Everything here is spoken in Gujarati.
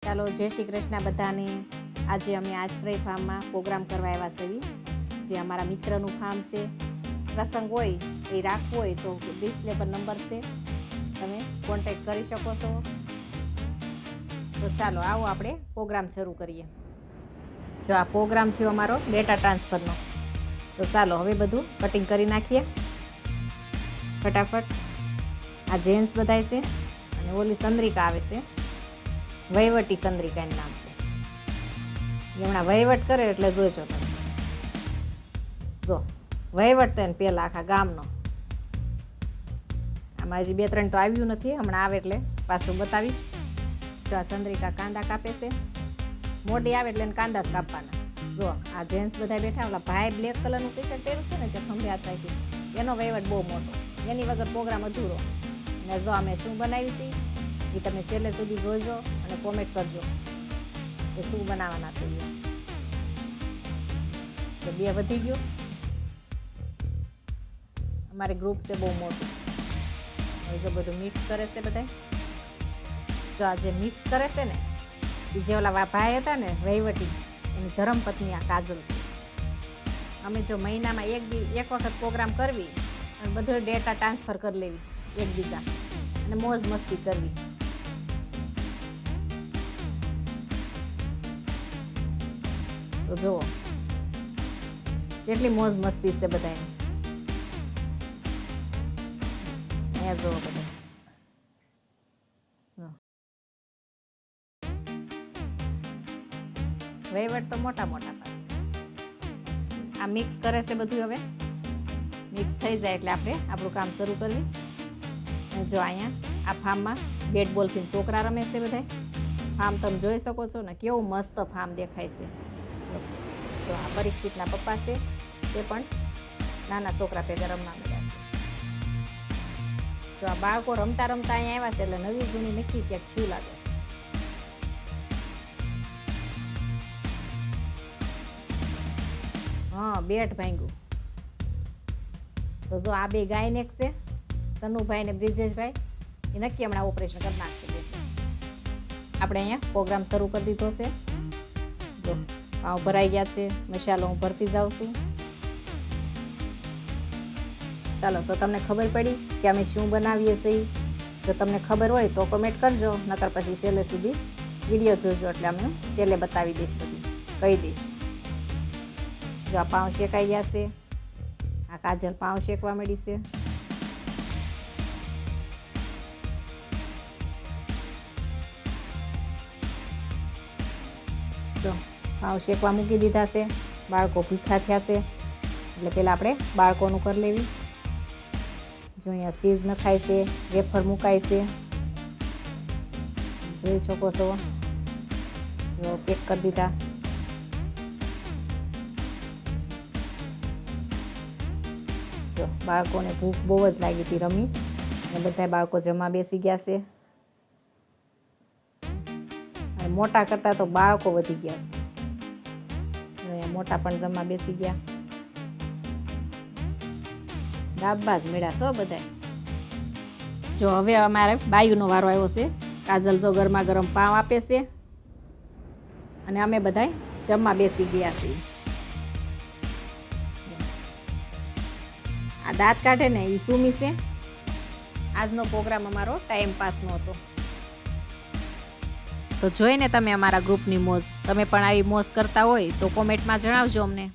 ચાલો જય શ્રી કૃષ્ણ બધાને। આજે અમે આશ્રય ફાર્મમાં પ્રોગ્રામ કરવા આવ્યા છીએ, જે અમારા મિત્રનું ફાર્મ છે। પ્રસંગ હોય એ રાખવો હોય તો ડિસ્પ્લે પર નંબર છે, તમે કોન્ટેક્ટ કરી શકો છો। તો ચાલો આવો આપણે પ્રોગ્રામ શરૂ કરીએ। જો આ પ્રોગ્રામ થયો અમારો ડેટા ટ્રાન્સફરનો, તો ચાલો હવે બધું કટિંગ કરી નાખીએ ફટાફટ। આ જેન્ટ્સ બધાય છે અને ઓલી ચંદ્રિકા આવે છે, વહીવટી ચંદ્રિકાનું નામ છે। હમણાં વહીવટ કરે એટલે જોઈજો તમે। જો વહીવટ તો એને પહેલાં આખા ગામનો, આમાં હજી 2-3 તો આવ્યું નથી, હમણાં આવે એટલે પાછું બતાવીશ। જો આ ચંદ્રિકા કાંદા કાપે છે, મોડી આવે એટલે એને કાંદા જ કાપવાના। જો આ જેન્ટ્સ બધા બેઠા, ઓલા ભાઈ બ્લેક કલરનું ટી-શર્ટ પહેર્યું છે ને, જે ખંભે હાથ રાખી, એનો વહીવટ બહુ મોટો, એની વગર પ્રોગ્રામ અધૂરો। અને જો અમે શું બનાવી છે એ તમે છેલ્લે સુધી જોજો અને કોમેન્ટ કરજો કે શું બનાવવાના છે। તો 2 વધી ગયું, અમારે ગ્રુપ છે બહુ મોટું। હવે જો બધું મિક્સ કરે છે બધા। જો આ જે મિક્સ કરે છે ને, એ જે ઓલા ભાઈ હતા ને વહીવટી, એની ધર્મપત્ની આ કાજલ છે। અમે જો મહિનામાં એક વખત પ્રોગ્રામ કરવી અને બધો ડેટા ટ્રાન્સફર કરી લેવી એકબીજા, અને મોજ મસ્તી કરવી। તો જુઓ કેટલી મોજ મસ્તી છે બધાને। અહીંયા જુઓ બધા, વહીવટ તો મોટા મોટા પાસે। આ મિક્સ કરે છે બધું। હવે મિક્સ થઈ જાય એટલે આપણે આપણું કામ શરૂ કરવી। જો અહીંયા આ ફાર્મમાં બેટ બોલથી છોકરા રમે છે બધા। ફાર્મ તમે જોઈ શકો છો ને, કેવું મસ્ત ફાર્મ દેખાય છે। તો આ પરીક્ષિતના પપ્પા છે, તે પણ નાના છોકરા ભેગા રમવા મળ્યા છે। તો આ બાળકો રમતા રમતા અહીંયા આવ્યા છે એટલે નવી જૂની નક્કી ક્યાંક શું લાગે છે। હા, બેટ ભાંગ્યું। તો જો આ 2 ગાયનેક છે, સનુભાઈ ને બ્રિજેશભાઈ, એ નક્કી હમણાં ઓપરેશન કરી નાખશે। આપણે અહીંયા પ્રોગ્રામ શરૂ કરી દીધો છે। જો પાઉં ભરાઈ ગયા છે, મસાલો હું ભરતી જાઉં છું। ચાલો, તો તમને ખબર પડી કે અમે શું બનાવીએ છીએ? જો તમને ખબર હોય તો કમેન્ટ કરજો, નકર પછી છેલ્લે સુધી વિડીયો જોજો એટલે અમે છેલ્લે બતાવી દઈશ, બધું કહી દઈશ। જો આ પાઉં શેકાઈ ગયા છે, આ કાજલ પાઉં શેકવા મળી છે। જો પાઉં શેકવા મૂકી દીધા છે, બાળકો ભૂખ્યા થયા છે એટલે પહેલાં આપણે બાળકોનું કરી લેવી। જો અહીંયા ચીઝ નખાય છે, વેફર મુકાય છે, જોઈ શકો છો। જો પેક કરી દીધા। જો બાળકોને ભૂખ બહુ જ લાગી હતી રમી, અને બધા બાળકો જમવા બેસી ગયા છે। અને મોટા કરતાં તો બાળકો વધી ગયા છે, મોટા પણ જમવા બેસી ગયા। ડાબા જ મેળા છો બધા। જો હવે અમારે બાયુનો વારો આવ્યો છે। કાજલ જો ગરમા ગરમ પાવ આપે છે અને અમે બધા જમવા બેસી ગયા છીએ। આ દાંત કાઢે ને એ સુમી છે। આજનો પ્રોગ્રામ અમારો ટાઈમ પાસનો હતો। તો જોઈને તમે અમારા ગ્રુપની મોજ, તમે પણ આવી મોજ કરતા હોય તો કોમેન્ટમાં જણાવજો અમને।